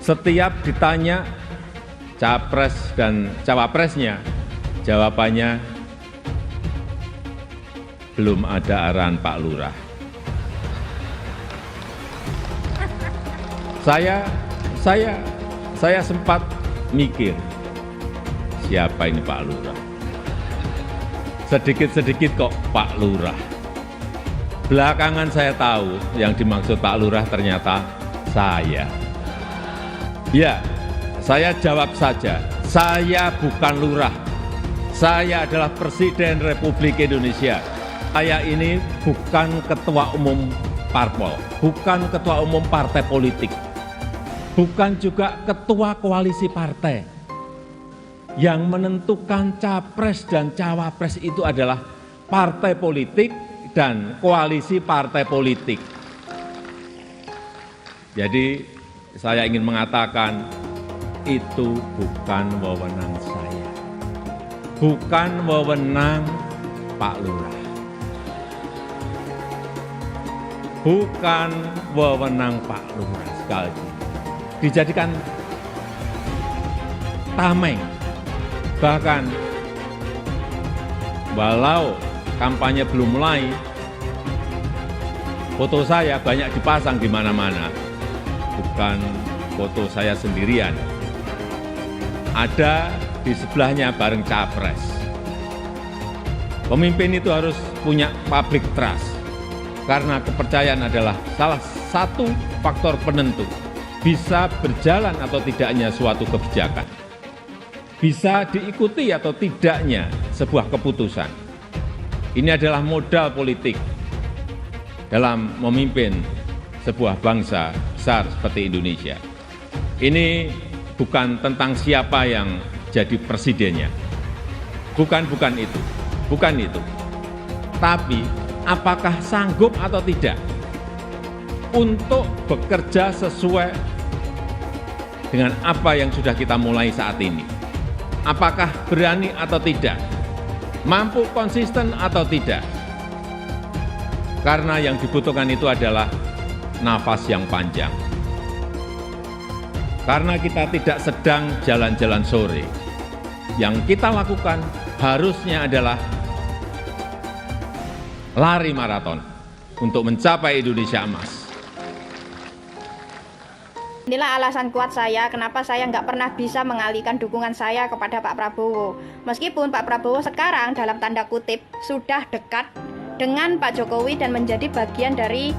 Setiap ditanya capres dan cawapresnya, jawabannya belum ada arahan Pak Lurah. Saya sempat mikir, siapa ini Pak Lurah? Sedikit-sedikit kok Pak Lurah. Belakangan saya tahu yang dimaksud Pak Lurah ternyata saya. Ya, saya jawab saja, saya bukan lurah. Saya adalah Presiden Republik Indonesia. Saya ini bukan ketua umum parpol, bukan ketua umum partai politik, bukan juga ketua koalisi partai. Yang menentukan capres dan cawapres itu adalah partai politik dan koalisi partai politik. Jadi saya ingin mengatakan itu bukan wewenang saya, bukan wewenang Pak Lurah, bukan wewenang Pak Lurah. Sekali lagi dijadikan tameng. Bahkan walau kampanye belum mulai, foto saya banyak dipasang di mana-mana. Bukan foto saya sendirian. Ada di sebelahnya bareng capres. Pemimpin itu harus punya public trust. Karena kepercayaan adalah salah satu faktor penentu bisa berjalan atau tidaknya suatu kebijakan. Bisa diikuti atau tidaknya sebuah keputusan. Ini adalah modal politik dalam memimpin sebuah bangsa besar seperti Indonesia. Ini bukan tentang siapa yang jadi presidennya. Bukan itu. Tapi apakah sanggup atau tidak untuk bekerja sesuai dengan apa yang sudah kita mulai saat ini. Apakah berani atau tidak? Mampu konsisten atau tidak? Karena yang dibutuhkan itu adalah nafas yang panjang. Karena kita tidak sedang jalan-jalan sore. Yang kita lakukan harusnya adalah lari maraton untuk mencapai Indonesia emas. Inilah alasan kuat saya kenapa saya nggak pernah bisa mengalihkan dukungan saya kepada Pak Prabowo. Meskipun Pak Prabowo sekarang dalam tanda kutip sudah dekat dengan Pak Jokowi dan menjadi bagian dari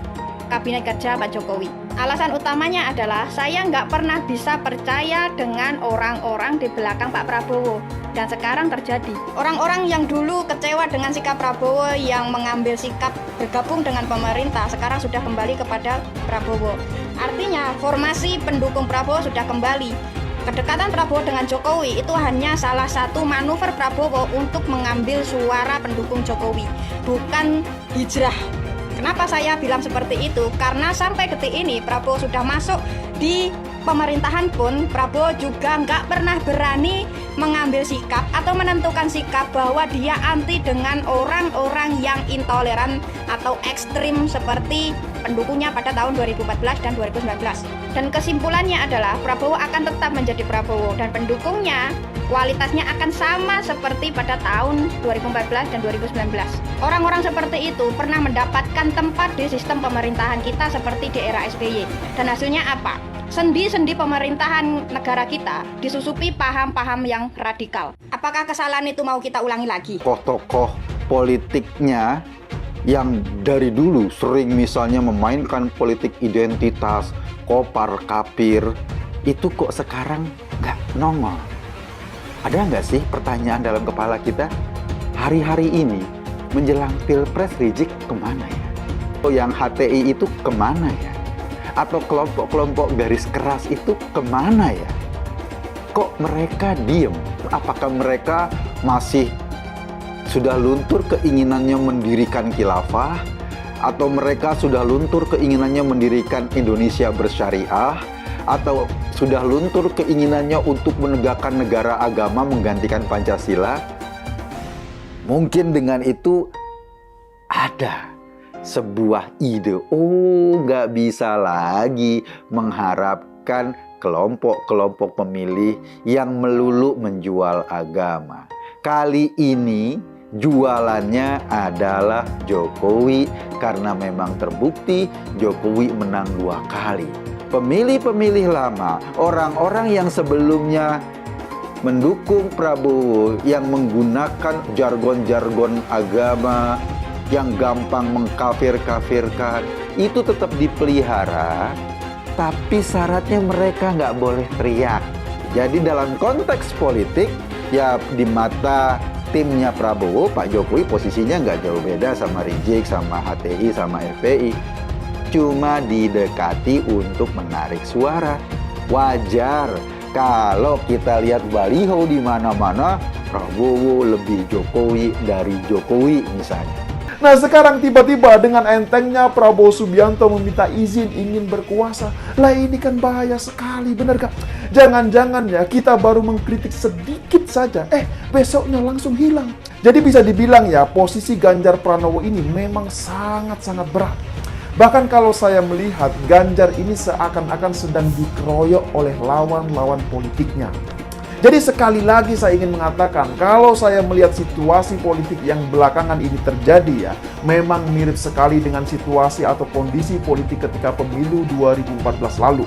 Kabinet Kerja Pak Jokowi. Alasan utamanya adalah saya nggak pernah bisa percaya dengan orang-orang di belakang Pak Prabowo. Dan sekarang terjadi. Orang-orang yang dulu kecewa dengan sikap Prabowo yang mengambil sikap bergabung dengan pemerintah sekarang sudah kembali kepada Prabowo. Artinya formasi pendukung Prabowo sudah kembali. Kedekatan Prabowo dengan Jokowi itu hanya salah satu manuver Prabowo untuk mengambil suara pendukung Jokowi, bukan hijrah. Kenapa saya bilang seperti itu? Karena sampai detik ini Prabowo sudah masuk di pemerintahan pun Prabowo juga nggak pernah berani mengambil sikap atau menentukan sikap bahwa dia anti dengan orang-orang yang intoleran atau ekstrim seperti pendukungnya pada tahun 2014 dan 2019. Dan kesimpulannya adalah Prabowo akan tetap menjadi Prabowo dan pendukungnya kualitasnya akan sama seperti pada tahun 2014 dan 2019. Orang-orang seperti itu pernah mendapatkan tempat di sistem pemerintahan kita seperti di era SBY. Dan hasilnya apa? Sendi-sendi pemerintahan negara kita disusupi paham-paham yang radikal. Apakah kesalahan itu mau kita ulangi lagi? Tokoh-tokoh politiknya yang dari dulu sering misalnya memainkan politik identitas, kopar kapir, itu kok sekarang nggak nongol? Ada nggak sih pertanyaan dalam kepala kita? Hari-hari ini menjelang Pilpres Rizik kemana ya? Oh, yang HTI itu kemana ya? Atau kelompok-kelompok garis keras itu kemana ya? Kok mereka diem? Apakah mereka masih sudah luntur keinginannya mendirikan khilafah? Atau mereka sudah luntur keinginannya mendirikan Indonesia bersyariah? Atau sudah luntur keinginannya untuk menegakkan negara agama menggantikan Pancasila? Mungkin dengan itu ada sebuah ide, nggak bisa lagi mengharapkan kelompok-kelompok pemilih yang melulu menjual agama. Kali ini jualannya adalah Jokowi karena memang terbukti Jokowi menang 2 kali. Pemilih-pemilih lama, orang-orang yang sebelumnya mendukung Prabowo yang menggunakan jargon-jargon agama yang gampang mengkafir-kafirkan, itu tetap dipelihara, tapi syaratnya mereka nggak boleh teriak. Jadi dalam konteks politik, ya di mata timnya Prabowo, Pak Jokowi posisinya nggak jauh beda sama Rizik, sama HTI, sama FPI. Cuma didekati untuk menarik suara. Wajar kalau kita lihat baliho di mana-mana, Prabowo lebih Jokowi dari Jokowi misalnya. Nah sekarang tiba-tiba dengan entengnya Prabowo Subianto meminta izin ingin berkuasa. Lah ini kan bahaya sekali, bener gak? Jangan-jangan ya kita baru mengkritik sedikit saja, besoknya langsung hilang. Jadi bisa dibilang ya posisi Ganjar Pranowo ini memang sangat-sangat berat. Bahkan kalau saya melihat Ganjar ini seakan-akan sedang dikeroyok oleh lawan-lawan politiknya. Jadi sekali lagi saya ingin mengatakan, kalau saya melihat situasi politik yang belakangan ini terjadi ya, memang mirip sekali dengan situasi atau kondisi politik ketika pemilu 2014 lalu.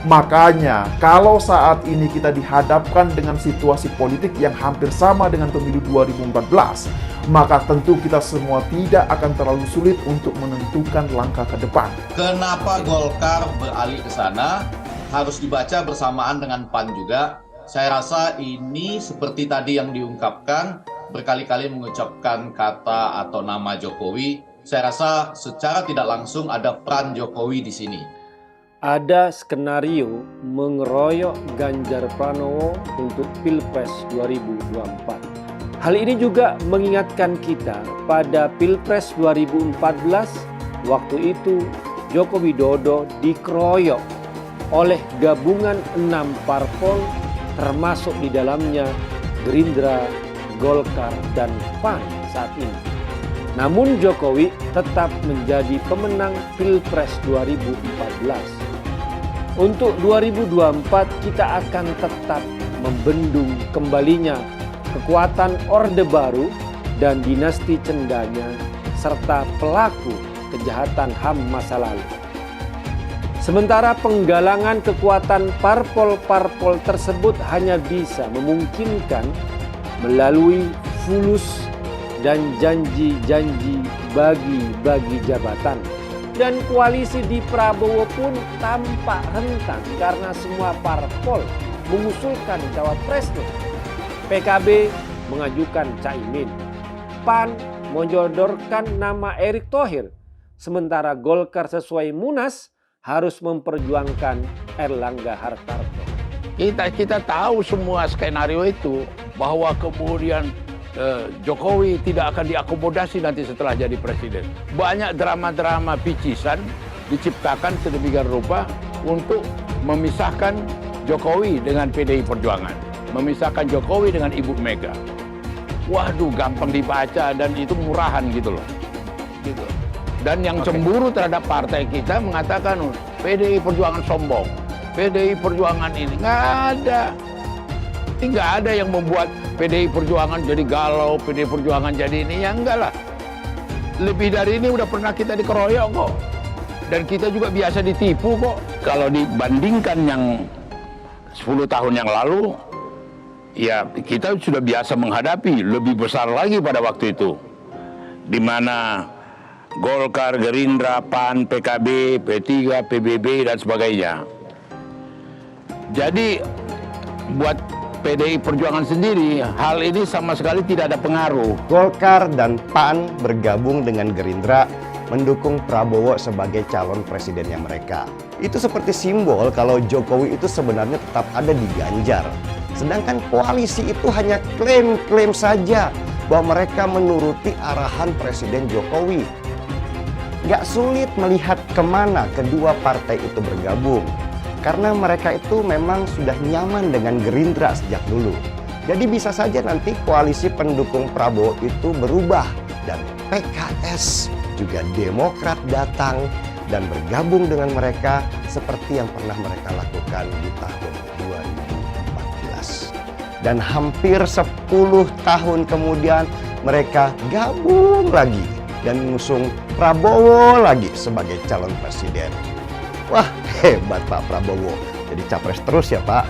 Makanya, kalau saat ini kita dihadapkan dengan situasi politik yang hampir sama dengan pemilu 2014, maka tentu kita semua tidak akan terlalu sulit untuk menentukan langkah ke depan. Kenapa Golkar beralih ke sana? Harus dibaca bersamaan dengan PAN juga. Saya rasa ini seperti tadi yang diungkapkan, berkali-kali mengucapkan kata atau nama Jokowi. Saya rasa secara tidak langsung ada peran Jokowi di sini. Ada skenario mengeroyok Ganjar Pranowo untuk Pilpres 2024. Hal ini juga mengingatkan kita pada Pilpres 2014, waktu itu Joko Widodo dikeroyok oleh gabungan 6 parpol, termasuk di dalamnya Gerindra, Golkar, dan PAN saat ini. Namun Jokowi tetap menjadi pemenang Pilpres 2014. Untuk 2024 kita akan tetap membendung kembalinya kekuatan Orde Baru dan dinasti Cendanya serta pelaku kejahatan HAM masa lalu. Sementara penggalangan kekuatan parpol-parpol tersebut hanya bisa memungkinkan melalui fulus dan janji-janji bagi-bagi jabatan. Dan koalisi di Prabowo pun tampak rentan karena semua parpol mengusulkan cawapresnya. PKB mengajukan Caimin, PAN menyodorkan nama Erick Thohir, sementara Golkar sesuai Munas harus memperjuangkan Erlangga Hartarto. Kita tahu semua skenario itu, bahwa kemudian Jokowi tidak akan diakomodasi nanti setelah jadi presiden. Banyak drama-drama picisan diciptakan sedemikian rupa untuk memisahkan Jokowi dengan PDI Perjuangan, memisahkan Jokowi dengan Ibu Mega. Waduh, gampang dibaca dan itu murahan gitu loh. Gitu. Dan yang cemburu terhadap partai kita mengatakan PDI Perjuangan sombong, PDI Perjuangan ini nggak ada. Nggak ada yang membuat PDI Perjuangan jadi galau, PDI Perjuangan jadi ini, ya enggak lah. Lebih dari ini udah pernah kita dikeroyok kok. Dan kita juga biasa ditipu kok. Kalau dibandingkan yang 10 tahun yang lalu, ya kita sudah biasa menghadapi, lebih besar lagi pada waktu itu. Di mana Golkar, Gerindra, PAN, PKB, P3, PBB, dan sebagainya. Jadi buat PDI Perjuangan sendiri, hal ini sama sekali tidak ada pengaruh. Golkar dan PAN bergabung dengan Gerindra mendukung Prabowo sebagai calon presidennya mereka. Itu seperti simbol kalau Jokowi itu sebenarnya tetap ada di Ganjar. Sedangkan koalisi itu hanya klaim-klaim saja bahwa mereka menuruti arahan Presiden Jokowi. Gak sulit melihat kemana kedua partai itu bergabung. Karena mereka itu memang sudah nyaman dengan Gerindra sejak dulu. Jadi bisa saja nanti koalisi pendukung Prabowo itu berubah. Dan PKS juga Demokrat datang dan bergabung dengan mereka seperti yang pernah mereka lakukan di tahun 2014. Dan hampir 10 tahun kemudian mereka gabung lagi dan mengusung Prabowo lagi sebagai calon presiden. Wah, hebat Pak Prabowo. Jadi capres terus ya Pak.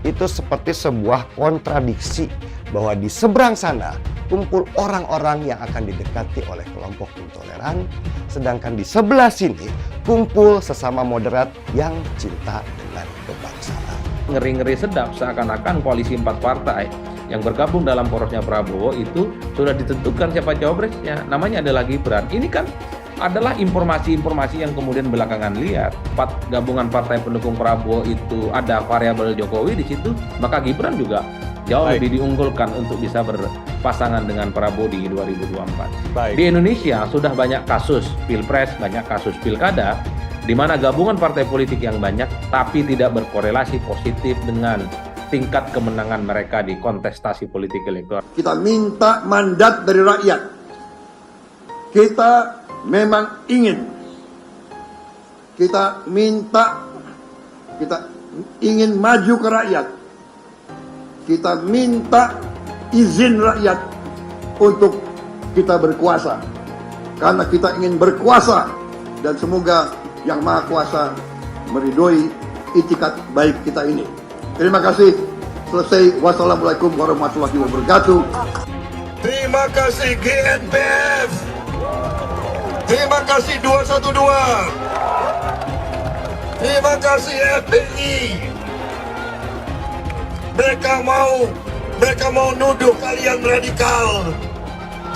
Itu seperti sebuah kontradiksi bahwa di seberang sana kumpul orang-orang yang akan didekati oleh kelompok intoleran, sedangkan di sebelah sini kumpul sesama moderat yang cinta dengan kebangsaan. Ngeri-ngeri sedap seakan-akan koalisi 4 partai yang bergabung dalam porosnya Prabowo itu sudah ditentukan siapa cawapresnya, namanya adalah Gibran. Ini kan adalah informasi-informasi yang kemudian belakangan lihat. Gabungan partai pendukung Prabowo itu ada variabel Jokowi di situ, maka Gibran juga jauh lebih diunggulkan untuk bisa berpasangan dengan Prabowo di 2024. Di Indonesia sudah banyak kasus pilpres, banyak kasus pilkada, di mana gabungan partai politik yang banyak tapi tidak berkorelasi positif dengan tingkat kemenangan mereka di kontestasi politik elektoral. Kita minta mandat dari rakyat. Kita memang ingin. Kita ingin maju ke rakyat. Kita minta izin rakyat untuk kita berkuasa. Karena kita ingin berkuasa dan semoga Yang Maha Kuasa meridhoi itikat baik kita ini. Terima kasih. Selesai. Wassalamualaikum warahmatullahi wabarakatuh. Terima kasih GNPF. Terima kasih 212. Terima kasih FPI. Mereka mau nuduh kalian radikal.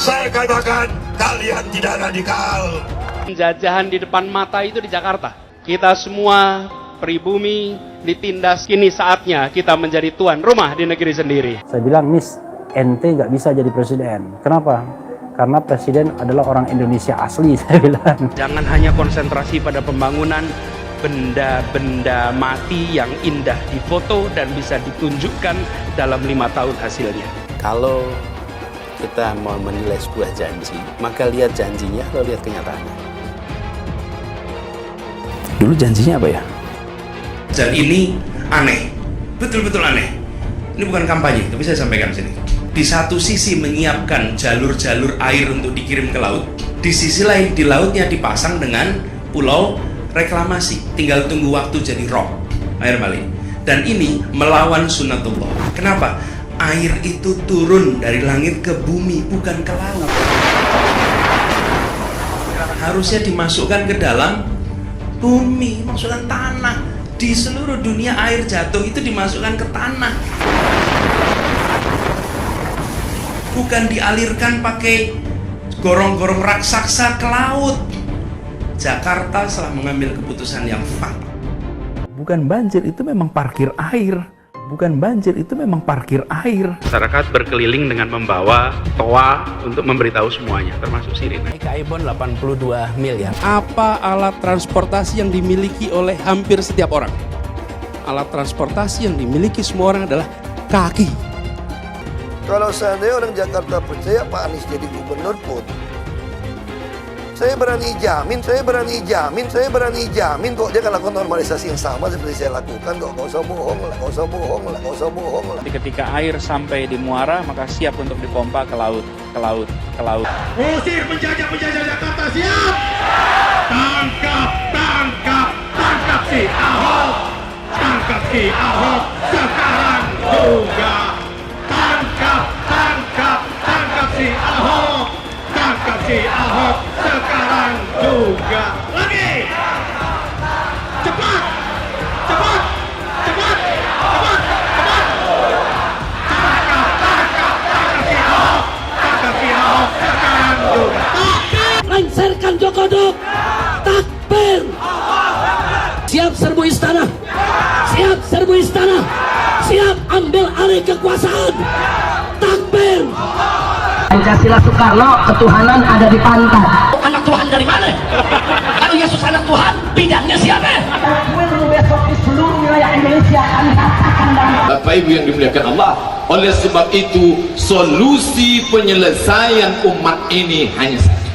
Saya katakan kalian tidak radikal. Penjajahan di depan mata itu di Jakarta. Kita semua pribumi ditindas. Kini saatnya kita menjadi tuan rumah di negeri sendiri. Saya bilang, Miss, ente nggak bisa jadi presiden. Kenapa? Karena presiden adalah orang Indonesia asli, saya bilang. Jangan hanya konsentrasi pada pembangunan benda-benda mati yang indah difoto dan bisa ditunjukkan dalam 5 tahun hasilnya. Kalau kita mau menilai sebuah janji, maka lihat janjinya, lalu lihat kenyataannya. Dulu janjinya apa ya? Dan ini aneh, betul-betul aneh. Ini bukan kampanye, tapi saya sampaikan sini. Di satu sisi menyiapkan jalur-jalur air untuk dikirim ke laut, di sisi lain di lautnya dipasang dengan pulau reklamasi, tinggal tunggu waktu jadi rob, air malih. Dan ini melawan sunnatullah. Kenapa? Air itu turun dari langit ke bumi, bukan ke laut. Harusnya dimasukkan ke dalam bumi, masukkan tanah. Di seluruh dunia air jatuh itu dimasukkan ke tanah, bukan dialirkan pakai gorong-gorong raksasa ke laut. Jakarta telah mengambil keputusan yang fatal. Bukan banjir, itu memang parkir air. Bukan banjir, itu memang parkir air. Masyarakat berkeliling dengan membawa toa untuk memberitahu semuanya, termasuk sirine. Kaibon 82 miliar. Apa alat transportasi yang dimiliki oleh hampir setiap orang? Alat transportasi yang dimiliki semua orang adalah kaki. Kalau seandainya orang Jakarta percaya Pak Anies jadi gubernur pun, saya berani jamin kok dia akan lakukan normalisasi yang sama seperti saya lakukan kok. Gak usah bohong lah. Ketika air sampai di muara, maka siap untuk dipompa ke laut. Usir penjajah Jakarta, siap! Tangkap si Ahok! Tangkap si Ahok sekarang juga! Tangkap si Ahok! Tangkap si Ahok sekarang juga. Lagi. Cepat. Tangkap si Ahok. Tangkap si Ahok sekarang juga. Lengserkan Jokodok. Takbir. Siap serbu istana. Siap ambil alih kekuasaan. Takbir. Pancasila Soekarno, ketuhanan ada di pantat. Anak Tuhan dari mana? Kalau Yesus anak Tuhan, bidangnya siapa? Besok di seluruh wilayah Indonesia akan katakan Bapak Ibu yang dimuliakan Allah, oleh sebab itu solusi penyelesaian umat ini hanya satu.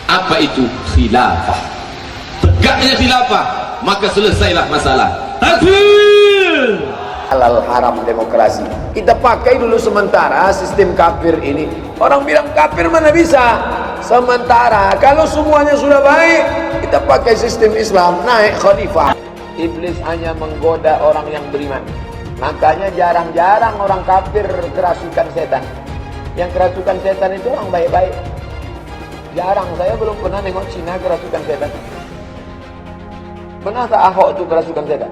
Apa itu? Khilafah. tegaknya khilafah, maka selesailah masalah. Takbir! Halal haram demokrasi. Kita pakai dulu sementara sistem kafir ini. Orang bilang kafir mana bisa. Sementara kalau semuanya sudah baik, kita pakai sistem Islam, naik khalifah. Iblis hanya menggoda orang yang beriman. Makanya jarang-jarang orang kafir kerasukan setan. Yang kerasukan setan itu orang baik-baik. Jarang, saya belum pernah nengok Cina kerasukan setan. Pernah tak Ahok itu kerasukan setan?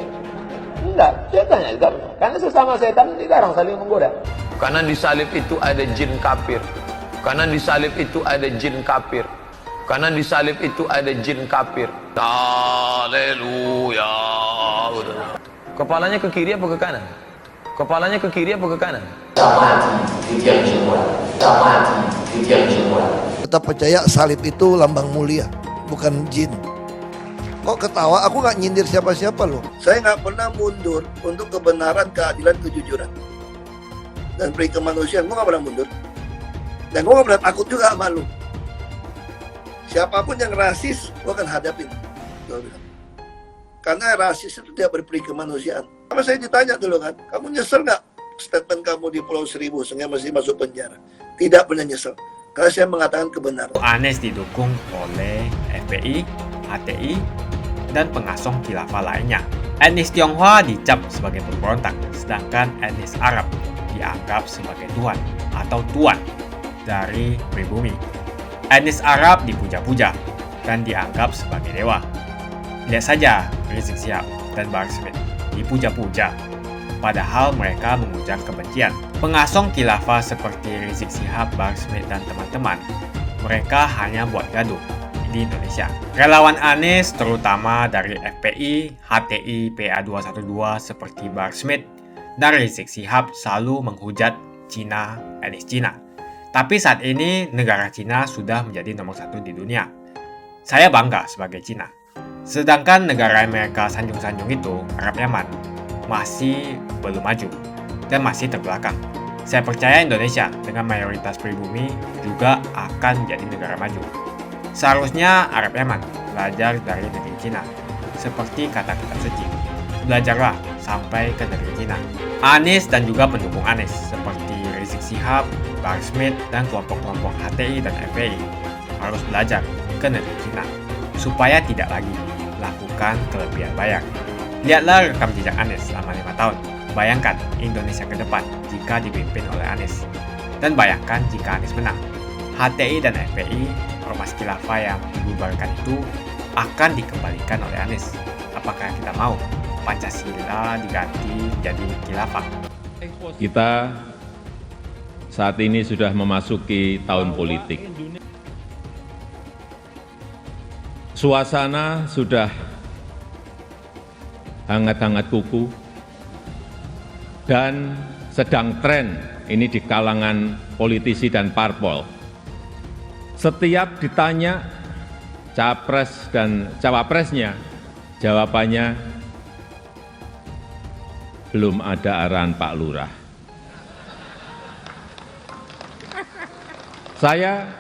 Enggak, setannya juga benar. Karena sesama setan dilarang saling menggoda. Karena di salib itu ada jin kafir. Karena di salib itu ada jin kafir. Karena di salib itu ada jin kafir. Haleluya. Kepalanya ke kiri apa ke kanan? Kepalanya ke kiri apa ke kanan? Kita percaya salib itu lambang mulia, bukan jin. Kok ketawa? Aku nggak nyindir siapa-siapa loh. Saya nggak pernah mundur untuk kebenaran, keadilan, kejujuran. Dan peri kemanusiaan, gue nggak pernah mundur. Dan gue nggak pernah takut juga sama lu. Siapapun yang rasis, gue akan hadapin. Karena rasis itu tidak berperi kemanusiaan. Kalau saya ditanya dulu kan, kamu nyesel nggak statement kamu di Pulau Seribu sehingga masih masuk penjara? Tidak pernah nyesel. Karena saya mengatakan kebenaran. Anies didukung oleh FPI, HTI, dan pengasong khilafah lainnya. Etnis Tionghoa dicap sebagai pemberontak, sedangkan etnis Arab dianggap sebagai tuan atau tuan dari pribumi. Etnis Arab dipuja-puja dan dianggap sebagai dewa. Lihat saja Rizik Syihab dan Bahar Smith dipuja-puja, padahal mereka mengujar kebencian. Pengasong khilafah seperti Rizik Syihab, Bahar Smith, dan teman-teman, mereka hanya buat gaduh di Indonesia. Relawan Anies terutama dari FPI, HTI, PA212 seperti Bahar Smith dan Rizik Syihab selalu menghujat Cina, etnis Cina. Tapi saat ini negara Cina sudah menjadi nomor 1 di dunia. Saya bangga sebagai Cina. Sedangkan negara Amerika sanjung-sanjung itu, Arab Yaman, masih belum maju dan masih terbelakang. Saya percaya Indonesia dengan mayoritas pribumi juga akan menjadi negara maju. Seharusnya Arab Yaman belajar dari negeri Cina, seperti kata kitab suci. Belajarlah sampai ke negeri Cina. Anies dan juga pendukung Anies, seperti Rizik Syihab, Bahar Smith, dan kelompok-kelompok HTI dan FPI harus belajar ke negeri Cina, supaya tidak lagi lakukan kelebihan bayar. Lihatlah rekam jejak Anies selama 5 tahun. Bayangkan Indonesia ke depan jika dipimpin oleh Anies. Dan bayangkan jika Anies menang. HTI dan FPI, ormas khilafah yang dibubarkan itu akan dikembalikan oleh Anies. Apakah kita mau Pancasila diganti menjadi khilafah? Kita saat ini sudah memasuki tahun politik. Suasana sudah hangat-hangat kuku dan sedang tren ini di kalangan politisi dan parpol. Setiap ditanya capres dan cawapresnya, jawabannya belum ada arahan Pak Lurah. Saya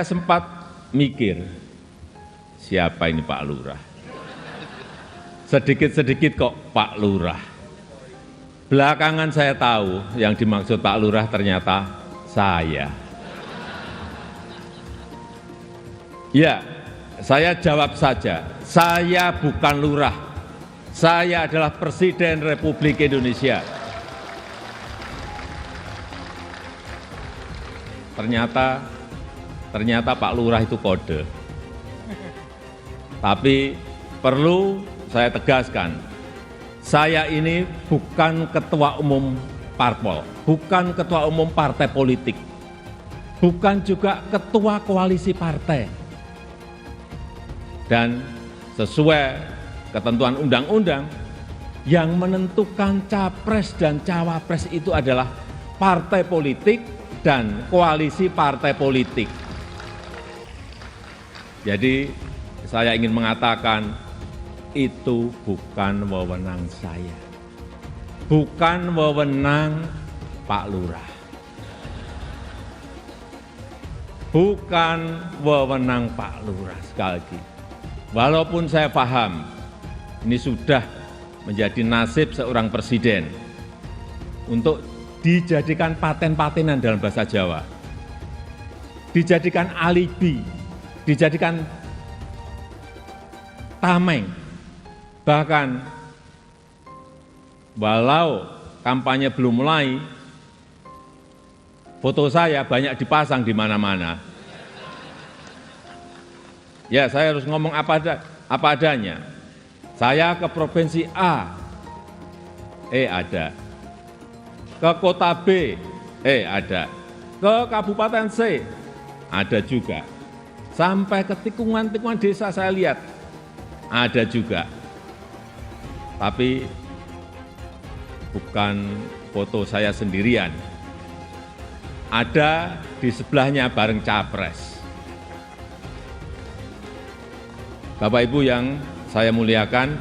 sempat mikir, siapa ini Pak Lurah? Sedikit-sedikit kok Pak Lurah. Belakangan saya tahu yang dimaksud Pak Lurah ternyata saya. Ya, saya jawab saja, saya bukan lurah. Saya adalah Presiden Republik Indonesia. Ternyata Pak Lurah itu kode. Tapi perlu saya tegaskan, saya ini bukan ketua umum parpol, bukan ketua umum partai politik, bukan juga ketua koalisi partai. Dan sesuai ketentuan undang-undang, yang menentukan capres dan cawapres itu adalah partai politik dan koalisi partai politik. Jadi saya ingin mengatakan itu bukan wewenang saya, bukan wewenang Pak Lurah, bukan wewenang Pak Lurah. Sekali lagi, walaupun saya paham ini sudah menjadi nasib seorang presiden untuk dijadikan paten-patenan dalam bahasa Jawa, dijadikan alibi, dijadikan tameng, bahkan walau kampanye belum mulai, foto saya banyak dipasang di mana-mana. Ya, saya harus ngomong apa adanya. Saya ke provinsi A, ada. Ke kota B, ada. Ke kabupaten C, ada juga. Sampai ke tikungan-tikungan desa saya lihat, ada juga. Tapi bukan foto saya sendirian. Ada di sebelahnya bareng capres. Bapak Ibu yang saya muliakan,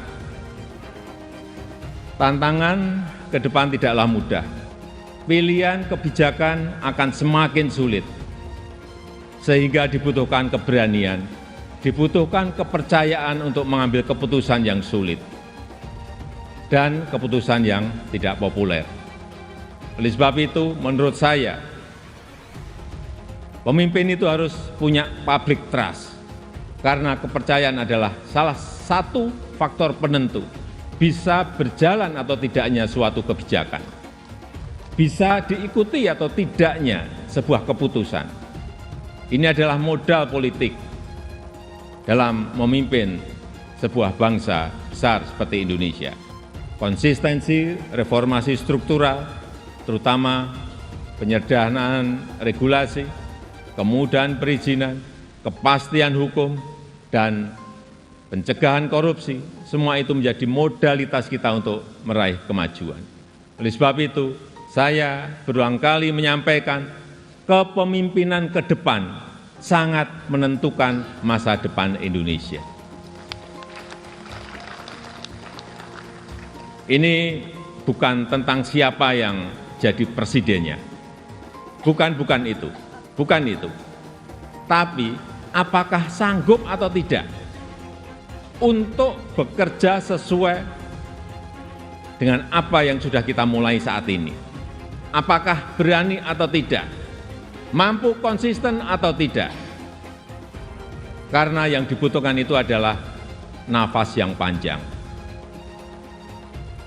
tantangan ke depan tidaklah mudah. Pilihan kebijakan akan semakin sulit. Sehingga dibutuhkan keberanian, dibutuhkan kepercayaan untuk mengambil keputusan yang sulit dan keputusan yang tidak populer. Oleh sebab itu, menurut saya, pemimpin itu harus punya public trust, karena kepercayaan adalah salah satu faktor penentu bisa berjalan atau tidaknya suatu kebijakan, bisa diikuti atau tidaknya sebuah keputusan. Ini adalah modal politik dalam memimpin sebuah bangsa besar seperti Indonesia. Konsistensi reformasi struktural, terutama penyederhanaan regulasi, kemudahan perizinan, kepastian hukum, dan pencegahan korupsi, semua itu menjadi modalitas kita untuk meraih kemajuan. Oleh sebab itu, saya berulang kali menyampaikan, kepemimpinan ke depan sangat menentukan masa depan Indonesia. Ini bukan tentang siapa yang jadi presidennya. Bukan itu. Tapi apakah sanggup atau tidak untuk bekerja sesuai dengan apa yang sudah kita mulai saat ini. Apakah berani atau tidak? Mampu konsisten atau tidak? Karena yang dibutuhkan itu adalah nafas yang panjang.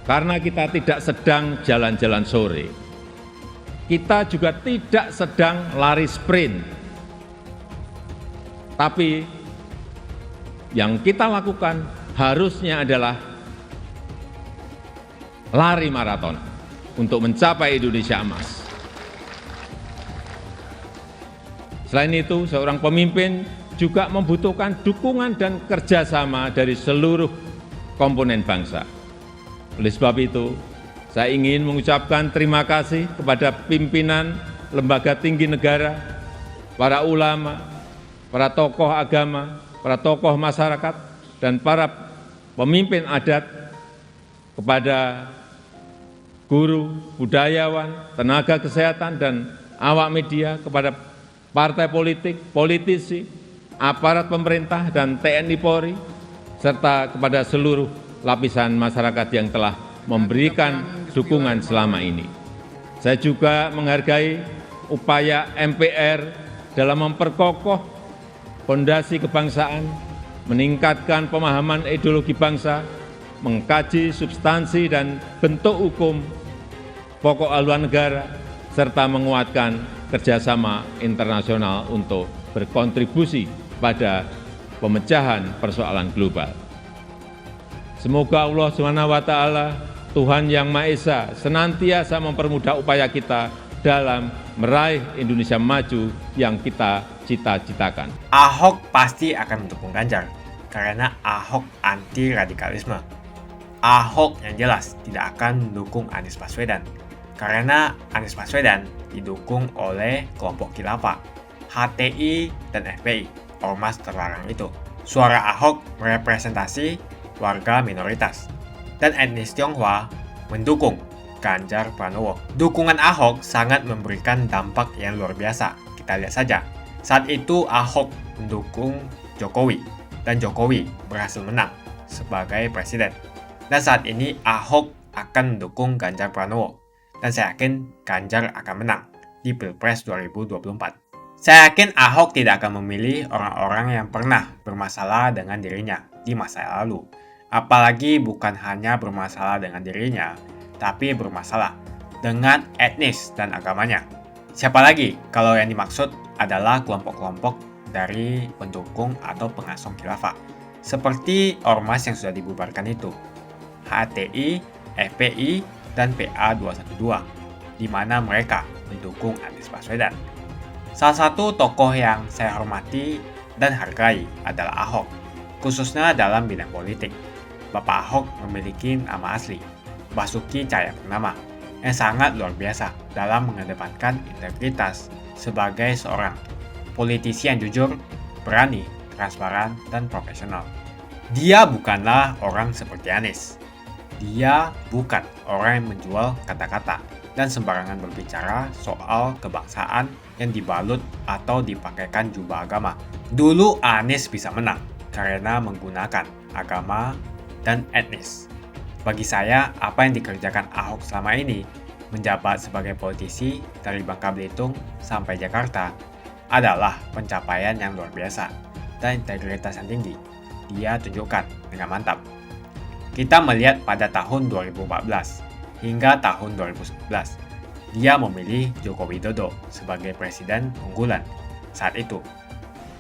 Karena kita tidak sedang jalan-jalan sore, kita juga tidak sedang lari sprint. Tapi yang kita lakukan harusnya adalah lari maraton untuk mencapai Indonesia emas. Selain itu, seorang pemimpin juga membutuhkan dukungan dan kerjasama dari seluruh komponen bangsa. Oleh sebab itu, saya ingin mengucapkan terima kasih kepada pimpinan lembaga tinggi negara, para ulama, para tokoh agama, para tokoh masyarakat, dan para pemimpin adat, kepada guru, budayawan, tenaga kesehatan, dan awak media, kepada partai politik, politisi, aparat pemerintah, dan TNI Polri, serta kepada seluruh lapisan masyarakat yang telah memberikan dukungan selama ini. Saya juga menghargai upaya MPR dalam memperkokoh fondasi kebangsaan, meningkatkan pemahaman ideologi bangsa, mengkaji substansi dan bentuk hukum pokok haluan negara, serta menguatkan kerjasama internasional untuk berkontribusi pada pemecahan persoalan global. Semoga Allah SWT, Tuhan Yang Maha Esa, senantiasa mempermudah upaya kita dalam meraih Indonesia maju yang kita cita-citakan. Ahok pasti akan mendukung Ganjar, karena Ahok anti radikalisme. Ahok yang jelas tidak akan mendukung Anies Baswedan, karena Anies Baswedan didukung oleh kelompok khilafah, HTI, dan FPI, ormas terlarang itu. Suara Ahok merepresentasi warga minoritas, dan etnis Tionghoa mendukung Ganjar Pranowo. Dukungan Ahok sangat memberikan dampak yang luar biasa. Kita lihat saja, saat itu Ahok mendukung Jokowi, dan Jokowi berhasil menang sebagai presiden. Dan saat ini Ahok akan mendukung Ganjar Pranowo. Dan saya yakin Ganjar akan menang di Pilpres 2024. Saya yakin Ahok tidak akan memilih orang-orang yang pernah bermasalah dengan dirinya di masa lalu. Apalagi bukan hanya bermasalah dengan dirinya, tapi bermasalah dengan etnis dan agamanya. Siapa lagi kalau yang dimaksud adalah kelompok-kelompok dari pendukung atau pengasong khilafah, seperti ormas yang sudah dibubarkan itu, HTI, FPI, dan PA212, di mana mereka mendukung Anies Baswedan. Salah satu tokoh yang saya hormati dan hargai adalah Ahok, khususnya dalam bidang politik. Bapak Ahok memiliki nama asli, Basuki Cahayapurnama, yang sangat luar biasa dalam mengedepankan integritas sebagai seorang politisi yang jujur, berani, transparan, dan profesional. Dia bukanlah orang seperti Anies. Dia bukan orang yang menjual kata-kata dan sembarangan berbicara soal kebangsaan yang dibalut atau dipakaikan jubah agama. Dulu Anies bisa menang karena menggunakan agama dan etnis. Bagi saya, apa yang dikerjakan Ahok selama ini, menjabat sebagai politisi dari Bangka Belitung sampai Jakarta, adalah pencapaian yang luar biasa dan integritas yang tinggi. Dia tunjukkan dengan mantap. Kita melihat pada tahun 2014 hingga tahun 2011, dia memilih Joko Widodo sebagai presiden unggulan saat itu.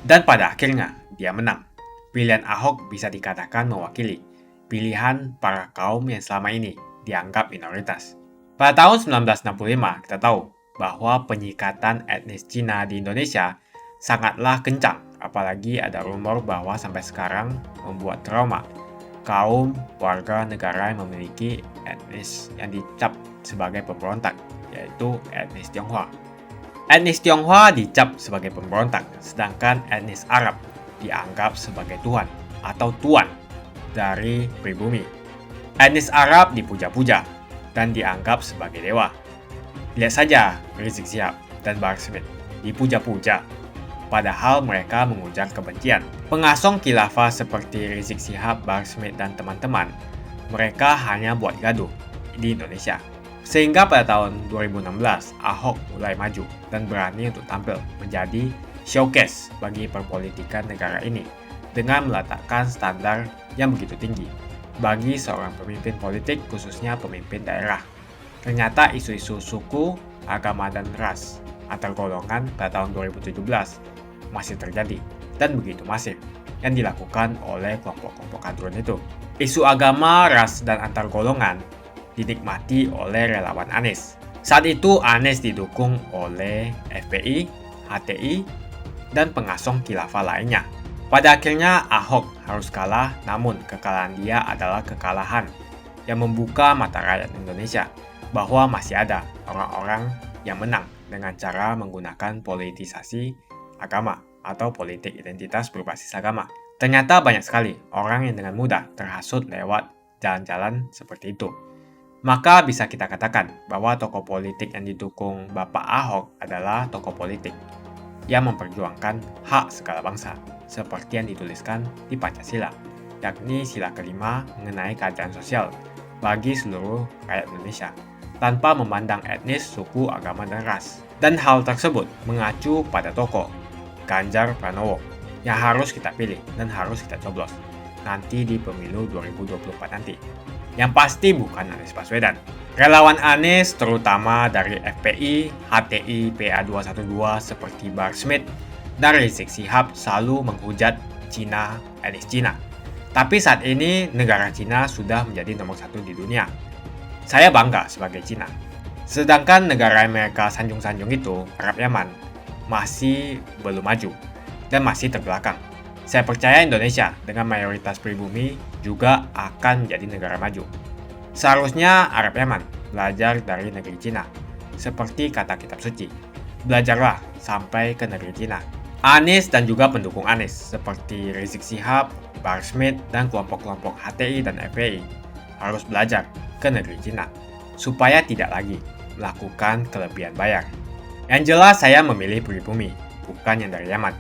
Dan pada akhirnya, dia menang. Pilihan Ahok bisa dikatakan mewakili pilihan para kaum yang selama ini dianggap minoritas. Pada tahun 1965, kita tahu bahwa penyikatan etnis Cina di Indonesia sangatlah kencang, apalagi ada rumor bahwa sampai sekarang membuat trauma kaum warga negara yang memiliki etnis yang dicap sebagai pemberontak, yaitu etnis Tionghoa. Etnis Tionghoa dicap sebagai pemberontak, sedangkan etnis Arab dianggap sebagai tuhan atau tuan dari pribumi. Etnis Arab dipuja-puja dan dianggap sebagai dewa. Lihat saja Rizik Syihab dan Bahar Smith dipuja-puja, padahal mereka mengujar kebencian. Pengasong khilafah seperti Rizik Syihab, Bahar Smith, dan teman-teman, mereka hanya buat gaduh di Indonesia. Sehingga pada tahun 2016, Ahok mulai maju dan berani untuk tampil menjadi showcase bagi perpolitikan negara ini dengan meletakkan standar yang begitu tinggi bagi seorang pemimpin politik, khususnya pemimpin daerah. Ternyata isu-isu suku, agama, dan ras antar golongan pada tahun 2017 masih terjadi dan begitu masif yang dilakukan oleh kelompok-kelompok kadrun itu. Isu agama, ras, dan antar golongan dinikmati oleh relawan Anies. Saat itu Anies didukung oleh FPI, HTI, dan pengasong khilafah lainnya. Pada akhirnya Ahok harus kalah, namun kekalahan dia adalah kekalahan yang membuka mata rakyat Indonesia bahwa masih ada orang-orang yang menang dengan cara menggunakan politisasi agama atau politik identitas berbasis agama. Ternyata banyak sekali orang yang dengan mudah terhasut lewat jalan-jalan seperti itu. Maka bisa kita katakan bahwa tokoh politik yang didukung Bapak Ahok adalah tokoh politik yang memperjuangkan hak segala bangsa, seperti yang dituliskan di Pancasila, yakni sila kelima mengenai keadilan sosial bagi seluruh rakyat Indonesia, tanpa memandang etnis, suku, agama, dan ras. Dan hal tersebut mengacu pada tokoh Ganjar Pranowo yang harus kita pilih dan harus kita coblos nanti di pemilu 2024 nanti. Yang pasti bukan Anies Baswedan. Relawan Anies terutama dari FPI, HTI, PA212 seperti Bahar Smith dan Rizik Syihab selalu menghujat Cina, etnis Cina. Tapi saat ini negara Cina sudah menjadi nomor 1 di dunia. Saya bangga sebagai Cina. Sedangkan negara yang mereka sanjung-sanjung itu, Arab Yaman, masih belum maju dan masih terbelakang. Saya percaya Indonesia dengan mayoritas pribumi juga akan menjadi negara maju. Seharusnya Arab Yaman belajar dari negeri Cina, seperti kata kitab suci. Belajarlah sampai ke negeri Cina. Anies dan juga pendukung Anies seperti Rizik Syihab, Bahar Smith, dan kelompok-kelompok HTI dan FPI harus belajar ke negeri Cina supaya tidak lagi melakukan kelebihan bayar. Yang jelas saya memilih pribumi, bukan yang dari Yaman.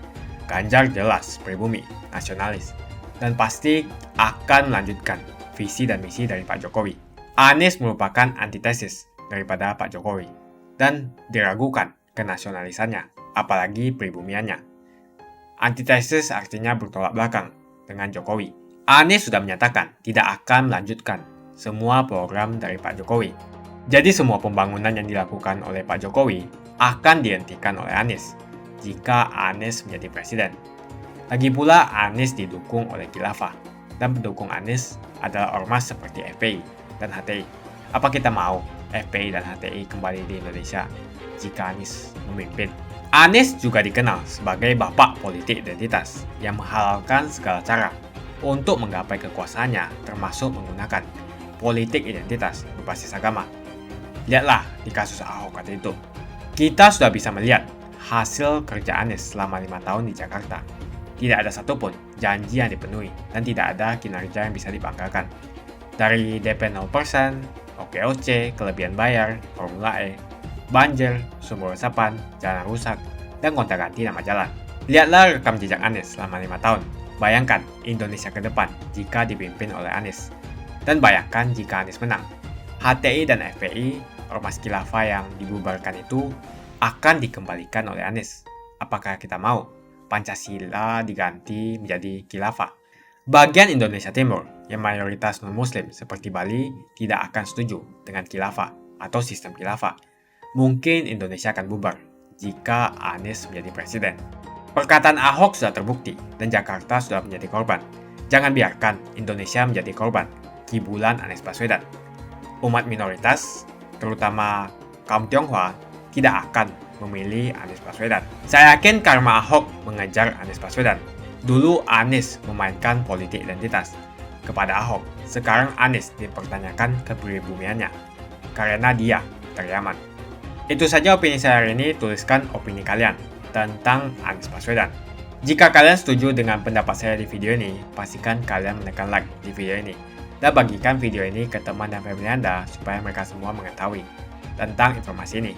Ganjar jelas pribumi, nasionalis. dan pasti akan melanjutkan visi dan misi dari Pak Jokowi. Anies merupakan antitesis daripada Pak Jokowi dan diragukan kenasionalisannya, apalagi pribumiannya. Antitesis artinya bertolak belakang dengan Jokowi. Anies sudah menyatakan tidak akan melanjutkan semua program dari Pak Jokowi. Jadi semua pembangunan yang dilakukan oleh Pak Jokowi akan dihentikan oleh Anies jika Anies menjadi presiden. Lagi pula Anies didukung oleh khilafah dan pendukung Anies adalah ormas seperti FPI dan HTI. Apa kita mau FPI dan HTI kembali di Indonesia jika Anies memimpin? Anies juga dikenal sebagai bapak politik identitas yang menghalalkan segala cara untuk menggapai kekuasaannya, termasuk menggunakan politik identitas berbasis agama. Lihatlah di kasus Ahok waktu itu. Kita sudah bisa melihat hasil kerja Anies selama 5 tahun di Jakarta. Tidak ada satupun janji yang dipenuhi dan tidak ada kinerja yang bisa dibanggakan. Dari DP 0%, OKOC, kelebihan bayar, Formula E, banjir, sumber resapan, jalan rusak, dan gonta-ganti nama jalan. Lihatlah rekam jejak Anies selama 5 tahun. Bayangkan Indonesia ke depan jika dipimpin oleh Anies. Dan bayangkan jika Anies menang. HTI dan FPI, ormas khilafah yang dibubarkan itu, akan dikembalikan oleh Anies. Apakah kita mau Pancasila diganti menjadi khilafah? Bagian Indonesia Timur yang mayoritas non-muslim seperti Bali tidak akan setuju dengan khilafah atau sistem khilafah. Mungkin Indonesia akan bubar jika Anies menjadi presiden. Perkataan Ahok sudah terbukti dan Jakarta sudah menjadi korban. Jangan biarkan Indonesia menjadi korban kibulan Anies Baswedan. Umat minoritas, terutama kaum Tionghoa, tidak akan memilih Anies Baswedan. Saya yakin karma Ahok mengejar Anies Baswedan. Dulu Anies memainkan politik identitas kepada Ahok. Sekarang Anies dipertanyakan kepribumiannya karena dia teriaman. Itu saja opini saya hari ini. Tuliskan opini kalian tentang Anies Baswedan. Jika kalian setuju dengan pendapat saya di video ini, pastikan kalian menekan like di video ini dan bagikan video ini ke teman dan family Anda supaya mereka semua mengetahui tentang informasi ini.